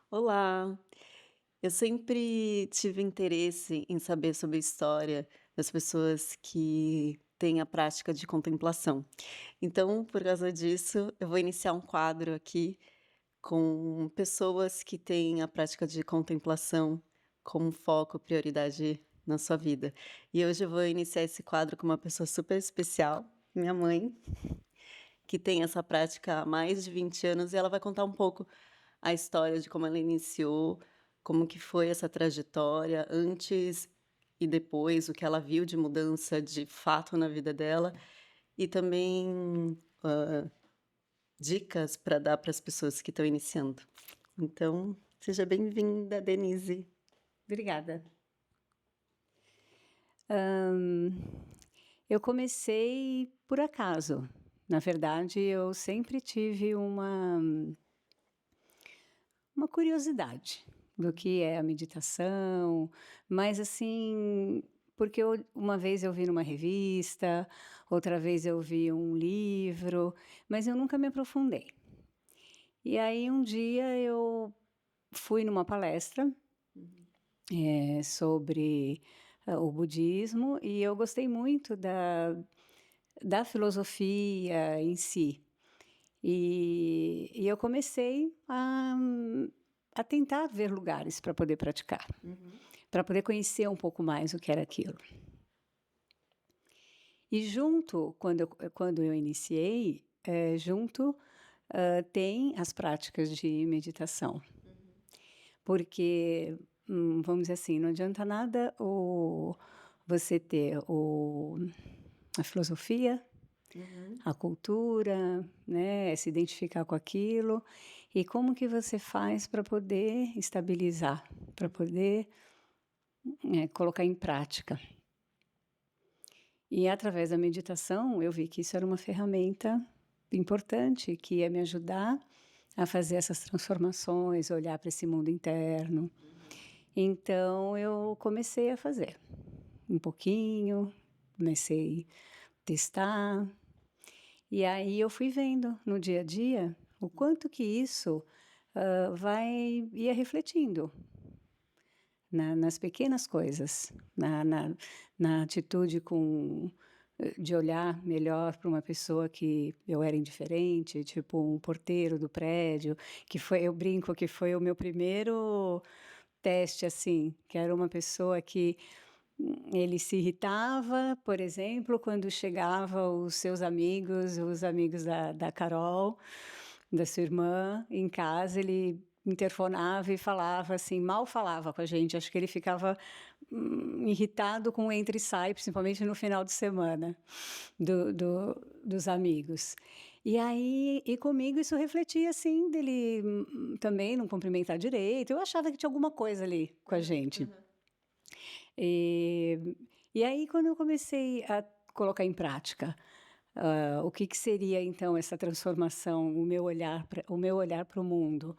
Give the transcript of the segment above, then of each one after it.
Olá! Eu sempre tive interesse em saber sobre a história das pessoas que têm a prática de contemplação. Então, por causa disso, eu vou iniciar um quadro aqui com pessoas que têm a prática de contemplação como foco, prioridade na sua vida. E hoje eu vou iniciar esse quadro com uma pessoa super especial, minha mãe, que tem essa prática há mais de 20 anos e ela vai contar um pouco a história de como ela iniciou, como que foi essa trajetória antes e depois, o que ela viu de mudança de fato na vida dela e também, dicas para dar para as pessoas que estão iniciando. Então, seja bem-vinda, Denise. Obrigada. Eu comecei por acaso. Na verdade, eu sempre tive uma curiosidade do que é a meditação, mas assim, porque uma vez eu vi numa revista, outra vez eu vi um livro, mas eu nunca me aprofundei. E aí um dia eu fui numa palestra sobre o budismo e eu gostei muito da filosofia em si. E eu comecei a tentar ver lugares para poder praticar, para poder conhecer um pouco mais o que era aquilo. E junto, quando eu iniciei, tem as práticas de meditação. Porque, vamos dizer assim, não adianta nada você ter a filosofia, a cultura, né, se identificar com aquilo, e como que você faz para poder estabilizar, para poder colocar em prática. E através da meditação eu vi que isso era uma ferramenta importante que ia me ajudar a fazer essas transformações, olhar para esse mundo interno. Então eu comecei a fazer um pouquinho, comecei a testar, e aí eu fui vendo no dia a dia o quanto que isso ia refletindo nas pequenas coisas, na atitude de olhar melhor para uma pessoa que eu era indiferente, tipo um porteiro do prédio, eu brinco que foi o meu primeiro teste, assim, que era uma pessoa que ele se irritava, por exemplo, quando chegava os amigos da Carol, da sua irmã, em casa, ele interfonava e falava assim, mal falava com a gente, acho que ele ficava irritado com o entra e sai, principalmente no final de semana dos amigos. E aí, e comigo isso refletia assim, dele também não cumprimentar direito, eu achava que tinha alguma coisa ali com a gente. E, e aí, quando eu comecei a colocar em prática, o que, que seria então essa transformação, o meu olhar para o mundo,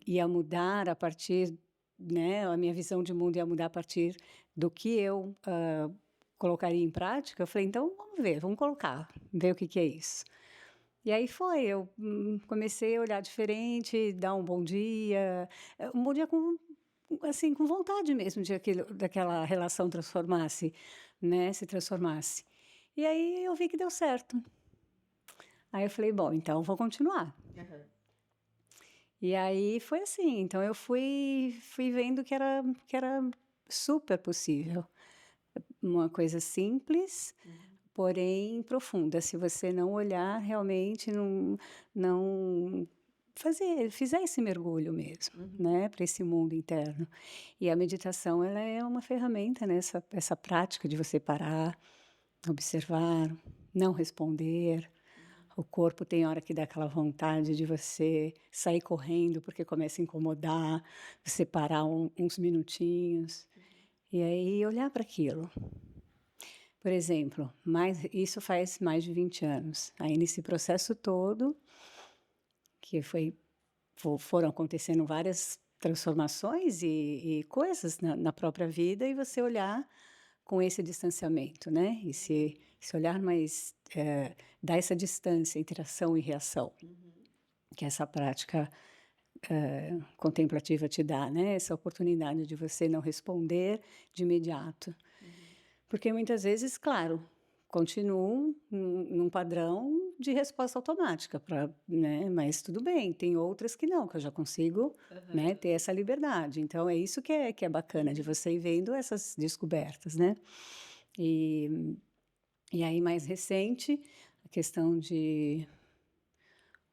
ia mudar a partir, né, a minha visão de mundo ia mudar a partir do que eu colocaria em prática. Eu falei, então vamos ver, vamos colocar, ver o que, que é isso. E aí eu comecei a olhar diferente, dar um bom dia com assim, com vontade mesmo daquela relação transformasse, né, se transformasse. E aí eu vi que deu certo. Aí eu falei, bom, então vou continuar. E aí foi assim, então eu fui vendo que era super possível. Uma coisa simples, porém profunda. Se você não olhar realmente, não fizer esse mergulho mesmo, né, para esse mundo interno. E a meditação, ela é uma ferramenta, né, essa prática de você parar, observar, não responder. O corpo tem hora que dá aquela vontade de você sair correndo porque começa a incomodar, você parar uns minutinhos e aí olhar para aquilo. Por exemplo, isso faz mais de 20 anos. Aí nesse processo todo, que foram acontecendo várias transformações e coisas na própria vida, e você olhar com esse distanciamento, né? Esse olhar mais, dar essa distância entre ação e reação, que essa prática contemplativa te dá, né, essa oportunidade de você não responder de imediato. Porque muitas vezes, claro, continuo num padrão de resposta automática para, né, mas tudo bem, tem outras que não, que eu já consigo, né, Aham. ter essa liberdade. Então é isso que é bacana de você ir vendo essas descobertas, né. E e aí mais recente, a questão de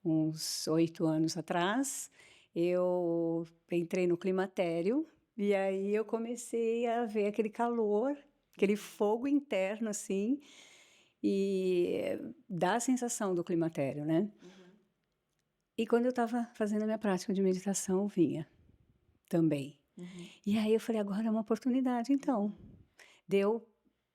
uns 8 anos atrás, eu entrei no climatério, e aí eu comecei a ver aquele calor, aquele fogo interno, assim, e dá a sensação do climatério, né. Uhum. E quando eu estava fazendo a minha prática de meditação, vinha também. Uhum. E aí eu falei: "Agora é uma oportunidade então". Deu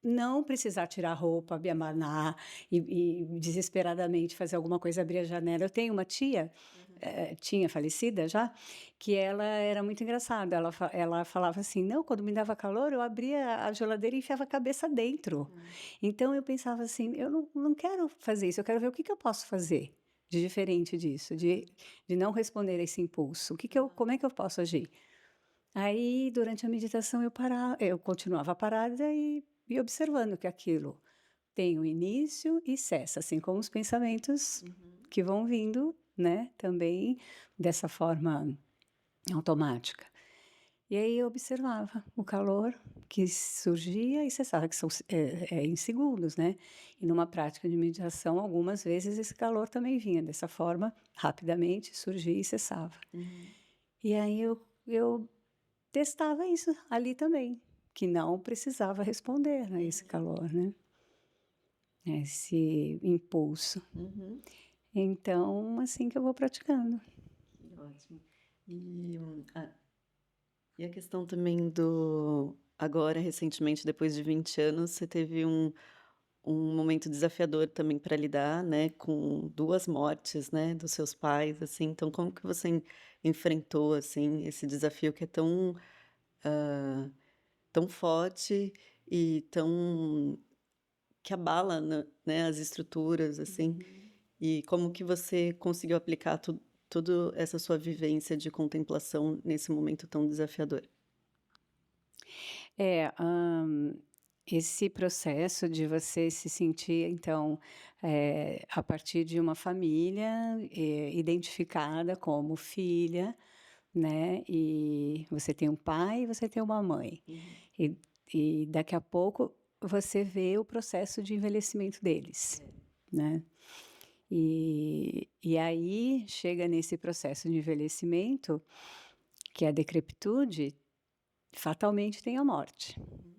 não precisar tirar a roupa, me amanar e desesperadamente fazer alguma coisa, abrir a janela. Eu tenho uma tia, Uhum. tinha falecida já, que ela era muito engraçada, ela falava assim: "Não, quando me dava calor, eu abria a geladeira e enfiava a cabeça dentro". Hum. Então eu pensava assim: "Eu não quero fazer isso, eu quero ver o que que eu posso fazer de diferente disso, de não responder a esse impulso. O que que eu Aham. como é que eu posso agir?". Aí, durante a meditação, eu continuava parada e observando que aquilo tem um início e cessa, assim como os pensamentos Uhum. que vão vindo, né, também dessa forma automática. E aí eu observava o calor que surgia e cessava, que são em segundos, né. E numa prática de meditação, algumas vezes esse calor também vinha dessa forma, rapidamente surgia e cessava. Uhum. E aí eu testava isso ali também, que não precisava responder a esse Uhum. calor, né, a esse impulso. Uhum. Então, assim que eu vou praticando. Que ótimo. E, e a questão também do agora, recentemente, depois de 20 anos, você teve um momento desafiador também para lidar, né, com 2 mortes, né, dos seus pais, assim, então como que você enfrentou, assim, esse desafio que é tão, hã, tão forte e tão que abala, né, as estruturas, assim, Uhum. e como que você conseguiu aplicar tudo essa sua vivência de contemplação nesse momento tão desafiador? É, esse processo de você se sentir, então, a partir de uma família, identificada como filha, né, e você tem um pai e você tem uma mãe. Uhum. E e daqui a pouco você vê o processo de envelhecimento deles, É. né. E aí chega nesse processo de envelhecimento, que é a decrepitude, fatalmente tem a morte. Uhum.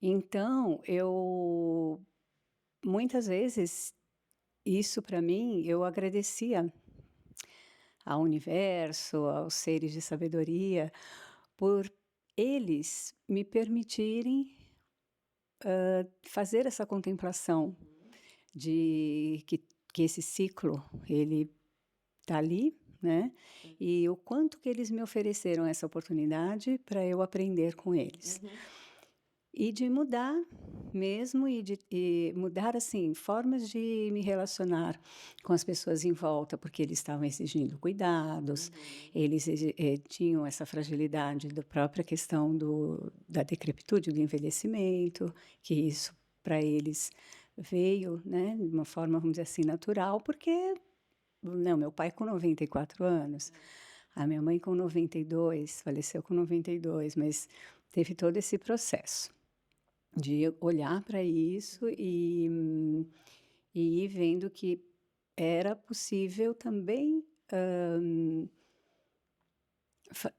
Então eu muitas vezes, isso para mim, eu agradecia ao universo, aos seres de sabedoria, por eles me permitirem fazer essa contemplação Uhum. de que esse ciclo ele tá ali, né, É. e o quanto que eles me ofereceram essa oportunidade para eu aprender com eles. Uhum. E de mudar mesmo e mudar, assim, formas de me relacionar com as pessoas em volta, porque eles estavam exigindo cuidados, Uhum. eles tinham essa fragilidade da própria questão da decrepitude, do envelhecimento, que isso para eles veio, né, de uma forma, vamos dizer assim, natural, porque, não, meu pai com 94 anos, É. a minha mãe com 92, faleceu com 92, mas teve todo esse processo. De olhar para isso e ir vendo que era possível também,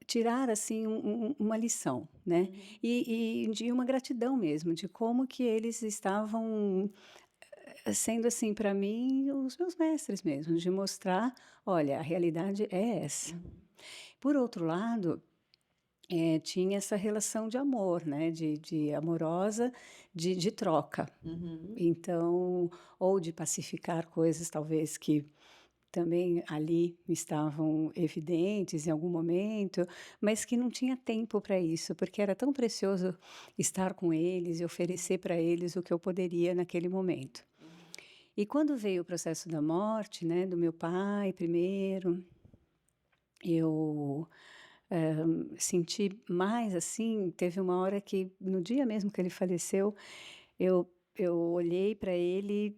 tirar, assim, uma lição, né. Uhum. E de uma gratidão mesmo, de como que eles estavam, sendo, assim, para mim, os meus mestres mesmo, de mostrar: "Olha, a realidade é essa". Uhum. Por outro lado, tinha essa relação de amor, né, de amorosa, de troca. Uhum. Então, ou de pacificar coisas talvez que também ali estavam evidentes em algum momento, mas que não tinha tempo para isso, porque era tão precioso estar com eles e Uhum. oferecer para eles o que eu poderia naquele momento. Uhum. E quando veio o processo da morte, né, do meu pai primeiro, eu, senti mais, assim, teve uma hora que no dia mesmo que ele faleceu, eu olhei para ele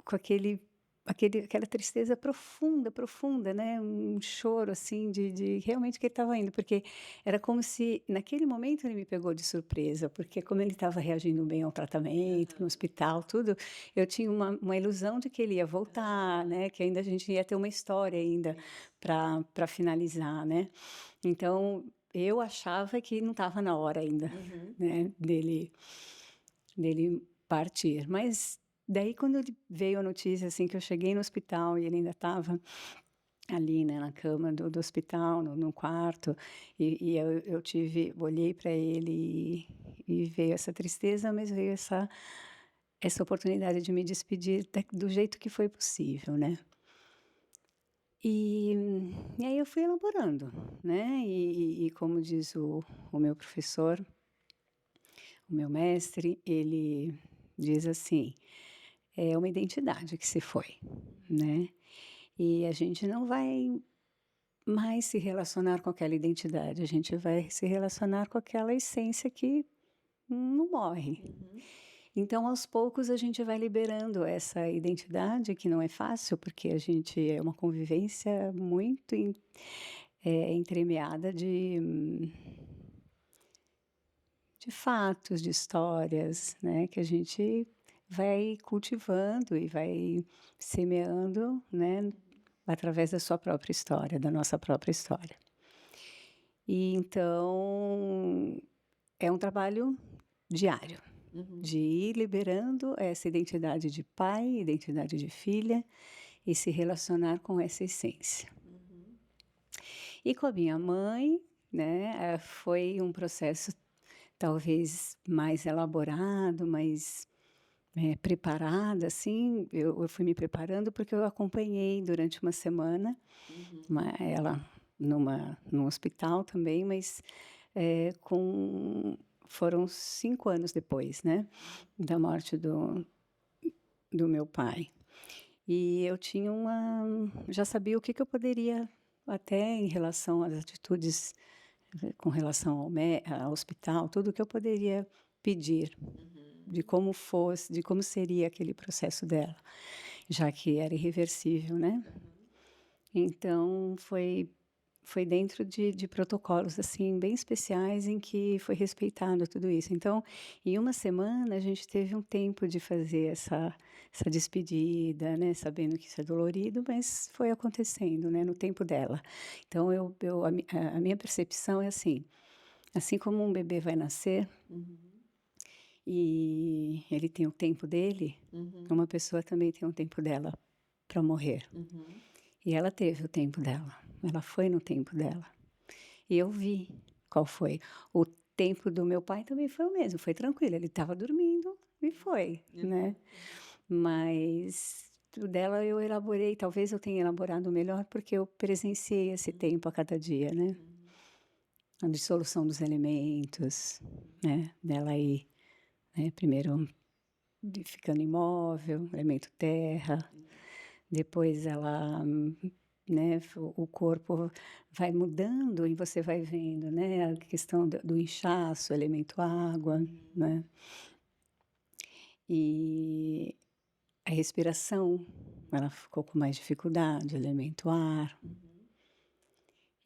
com aquela tristeza profunda, profunda, né, um choro, assim, de realmente que ele estava indo, porque era como se naquele momento ele me pegou de surpresa, porque como ele estava reagindo bem ao tratamento, no Aham. hospital, tudo, eu tinha uma ilusão de que ele ia voltar, Aham. né, que ainda a gente ia ter uma história ainda Isso. para finalizar, né. Então, eu achava que não estava na hora ainda, Uhum. né, dele partir. Mas daí quando ele veio a notícia, assim, que eu cheguei no hospital e ele ainda estava ali, né, na cama do hospital, no quarto, e eu olhei para ele e veio essa tristeza, mas veio essa oportunidade de me despedir do jeito que foi possível, né. E e aí eu fui elaborando, né, e como diz o meu professor, o meu mestre, ele diz assim: "É uma identidade que se foi", né, e a gente não vai mais se relacionar com aquela identidade, a gente vai se relacionar com aquela essência que não morre. Uhum. Então, aos poucos, a gente vai liberando essa identidade, que não é fácil, porque a gente é uma convivência muito entremeada de fatos, de histórias, né, que a gente vai cultivando e vai semeando, né, através da sua própria história, da nossa própria história. E então, é um trabalho diário, Uhum. de ir liberando essa identidade de pai, identidade de filha e se relacionar com essa essência. Uhum. E com a minha mãe, né, foi um processo talvez mais elaborado, mais, preparado, assim. Eu fui me preparando, porque eu acompanhei durante uma semana, Uhum. ela num hospital também, mas, com foram 5 anos depois, né, da morte do meu pai. E eu tinha já sabia o que que eu poderia, até em relação às atitudes, com relação ao hospital, tudo o que eu poderia pedir, de Uhum. como fosse, de como seria aquele processo dela, já que era irreversível, né. Aham. Então foi dentro de protocolos, assim, bem especiais em que foi respeitado tudo isso. Então, em uma semana a gente teve um tempo de fazer essa despedida, né, sabendo que isso é dolorido, mas foi acontecendo, né, no tempo dela. Então a minha percepção é assim como um bebê vai nascer Uhum. e ele tem o tempo dele, Uhum. uma pessoa também tem o tempo dela para morrer. Uhum. E ela teve o tempo dela, ela foi no tempo dela. E eu vi qual foi. O tempo do meu pai também foi o mesmo, foi tranquilo, ele estava dormindo e foi, né. Aham. Aham. Mas o dela eu elaborei, talvez eu tenha elaborado melhor, porque eu presenciei esse Uhum. tempo a cada dia, né. Uhum. A dissolução dos elementos, Uhum. né, dela aí, né, primeiro ficando imóvel, elemento terra. Uhum. Depois ela, né, o corpo vai mudando e você vai vendo, né, a questão do inchaço, elemento água, Uhum. né, e a respiração, ela ficou com mais dificuldade, elemento ar. Uhum.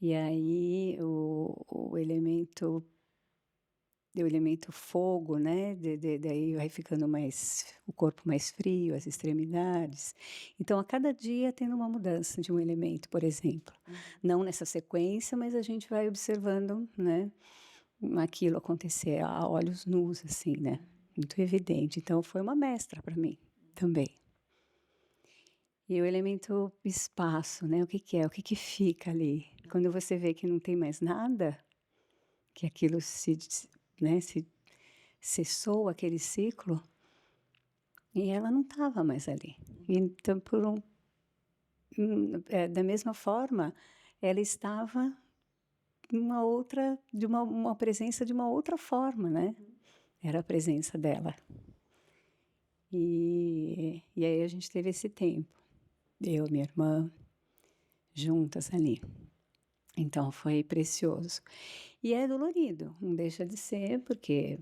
E aí o elemento fogo, né, daí vai ficando mais o corpo mais frio, as extremidades. Então, a cada dia tendo uma mudança de um elemento, por exemplo. Uhum. Não nessa sequência, mas a gente vai observando, né, aquilo acontecer a olhos nus, assim, né, Uhum. muito evidente. Então, foi uma mestra para mim, também. E o elemento espaço, né, o que que é? O que que fica ali? Quando você vê que não tem mais nada, que aquilo se cessou aquele ciclo, e ela não estava mais ali. Uhum. Então da mesma forma, ela estava numa outra de uma presença de uma outra forma, né, Uhum. era a presença dela. E aí a gente teve esse tempo, eu, minha irmã, juntas ali. Então foi precioso. E é dolorido, não deixa de ser, porque,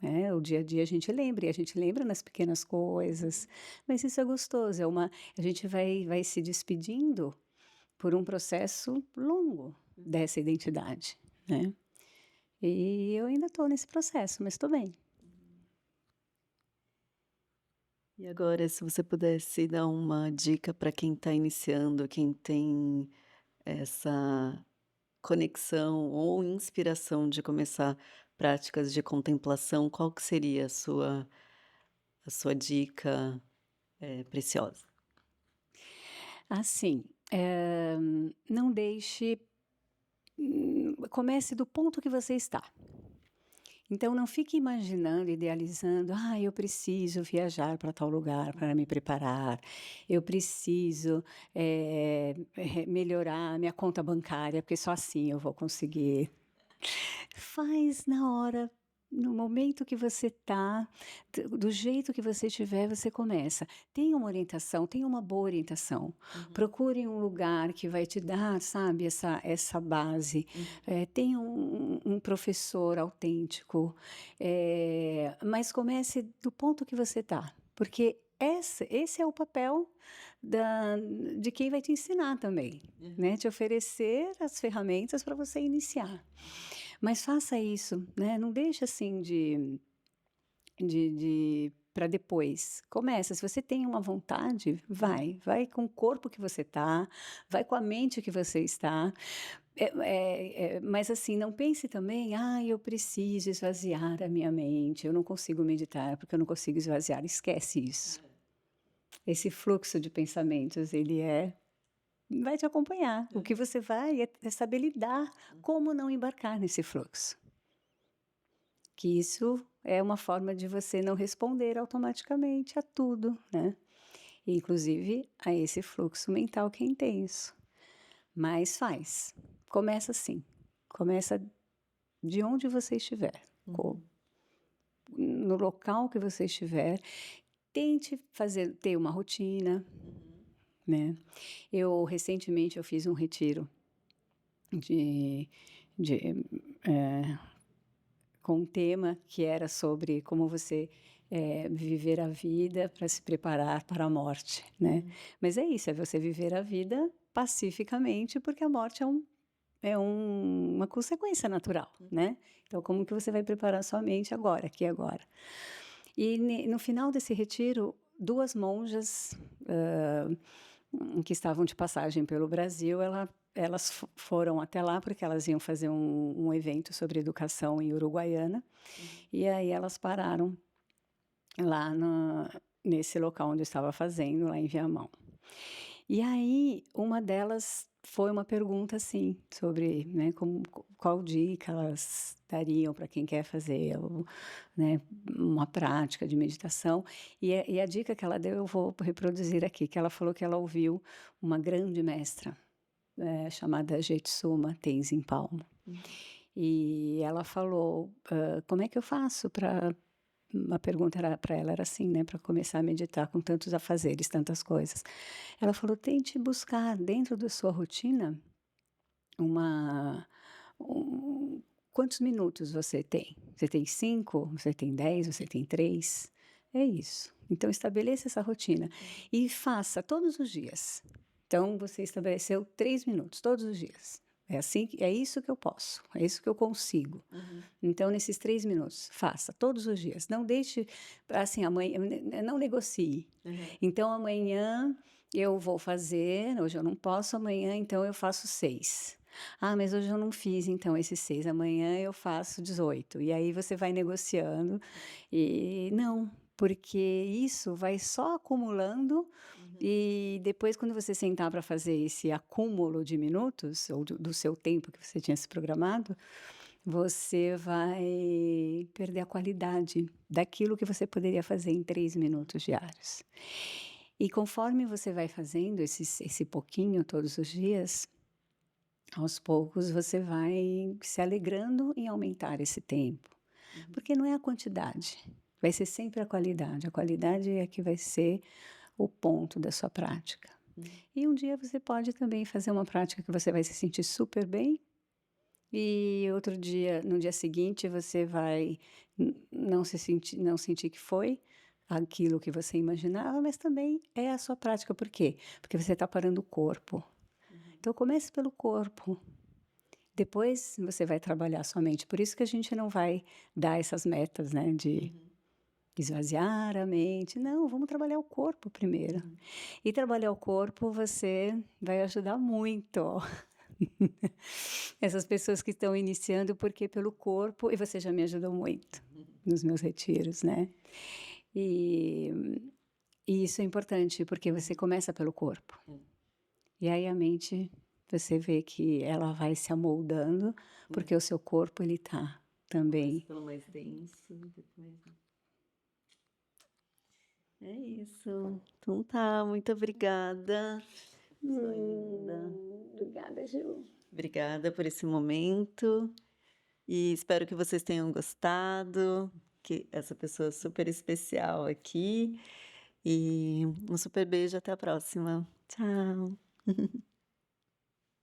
né, o dia a dia a gente lembra, e a gente lembra nas pequenas coisas, mas isso é gostoso, a gente vai se despedindo por um processo longo dessa identidade, né. E eu ainda estou nesse processo, mas estou bem. E agora, se você pudesse dar uma dica para quem está iniciando, quem tem essa conexão ou inspiração de começar práticas de contemplação, qual que seria a sua dica, preciosa? Assim, não deixe comece do ponto que você está. Então não fique imaginando, idealizando: "Ah, eu preciso viajar para tal lugar para me preparar, eu preciso, melhorar a minha conta bancária, porque só assim eu vou conseguir". Faz na hora, no momento que você tá, do jeito que você estiver, você começa. Tenha uma orientação, tenha uma boa orientação. Uhum, Procure um lugar que vai te dar, sabe, essa base. uhum, Tenha um professor autêntico, mas comece do ponto que você está, porque esse é o papel da de quem vai te ensinar também, uhum, né, te oferecer as ferramentas para você iniciar. Mas faça isso, né, não deixa assim de para depois. Começa, se você tem uma vontade, vai com o corpo que você tá, vai com a mente que você está, mas assim, não pense também: "Ah, eu preciso esvaziar a minha mente, eu não consigo meditar porque eu não consigo esvaziar", esquece isso. Esse fluxo de pensamentos, ele vai te acompanhar, o que uhum, você vai é saber lidar, uhum, como não embarcar nesse fluxo. Que isso é uma forma de você não responder automaticamente a tudo, né, inclusive a esse fluxo mental que é intenso. Mas faz, começa assim, começa de onde você estiver, co uhum, no local que você estiver, tente ter uma rotina, uhum, né. Eu recentemente eu fiz um retiro de de, eh com um tema que era sobre como você, viver a vida para se preparar para a morte, né. uhum, Mas é isso, é você viver a vida pacificamente, porque a morte uma consequência natural, né. Então como que você vai preparar sua mente agora, aqui e agora. E no final desse retiro, 2 monjas, que estavam de passagem pelo Brasil, elas foram até lá, porque elas iam fazer um evento sobre educação em Uruguaiana, uhum, e aí elas pararam lá nesse local onde eu estava fazendo, lá em Viamão. E aí, uma delas foi uma pergunta, assim, sobre, né, qual dica elas dariam para quem quer fazer né, uma prática de meditação. E a dica que ela deu, eu vou reproduzir aqui, que ela falou que ela ouviu uma grande mestra, chamada Jetsuma Tenzin Palmo. uhum, E ela falou: Como é que eu faço para a pergunta era para ela era assim, né, para começar a meditar com tantos afazeres, tantas coisas. Ela falou: "Tente buscar dentro da sua rotina uma um quantos minutos você tem? Você tem 5? Você tem 10? Você tem 3? É isso. Então estabeleça essa rotina uhum, e faça todos os dias. Então você estabeleceu 3 minutos todos os dias. É assim é isso que eu posso, é isso que eu consigo. uhum, Então, nesses 3 minutos, faça todos os dias. Não deixe assim, amanhã não negocie. aham, Então, amanhã eu vou fazer, hoje eu não posso, amanhã então eu faço 6. Ah, mas hoje eu não fiz então esses 6, amanhã eu faço 18. E aí você vai negociando e não, porque isso vai só acumulando uhum, e depois quando você sentar para fazer esse acúmulo de minutos ou do seu tempo que você tinha se programado, você vai perder a qualidade daquilo que você poderia fazer em 3 minutos diários. E conforme você vai fazendo esse pouquinho todos os dias, aos poucos você vai se alegrando em aumentar esse tempo, uhum. porque não é a quantidade, vai ser sempre a qualidade é que vai ser o ponto da sua prática. Hum. E um dia você pode também fazer uma prática que você vai se sentir super bem, e outro dia, no dia seguinte, você vai não sentir que foi aquilo que você imaginava, mas também é a sua prática. Por quê? Porque você está parando o corpo. Uhum. Então comece pelo corpo, depois você vai trabalhar a sua mente. Por isso que a gente não vai dar essas metas, né, de Uhum. esvaziar a mente. Não, vamos trabalhar o corpo primeiro. Uhum. E trabalhar o corpo você vai ajudar muito essas pessoas que estão iniciando, porque pelo corpo e você já me ajudou muito Uhum. nos meus retiros, né. E e isso é importante, porque você começa pelo corpo. É. E aí a mente, você vê que ela vai se amoldando, É. porque o seu corpo ele tá Começa também. pelo mais denso, depois é isso. Então tá, muito obrigada. Sua linda. Obrigada, Ju. Obrigada por esse momento e espero que vocês tenham gostado, que essa pessoa super especial aqui, e um super beijo, até a próxima. Tchau.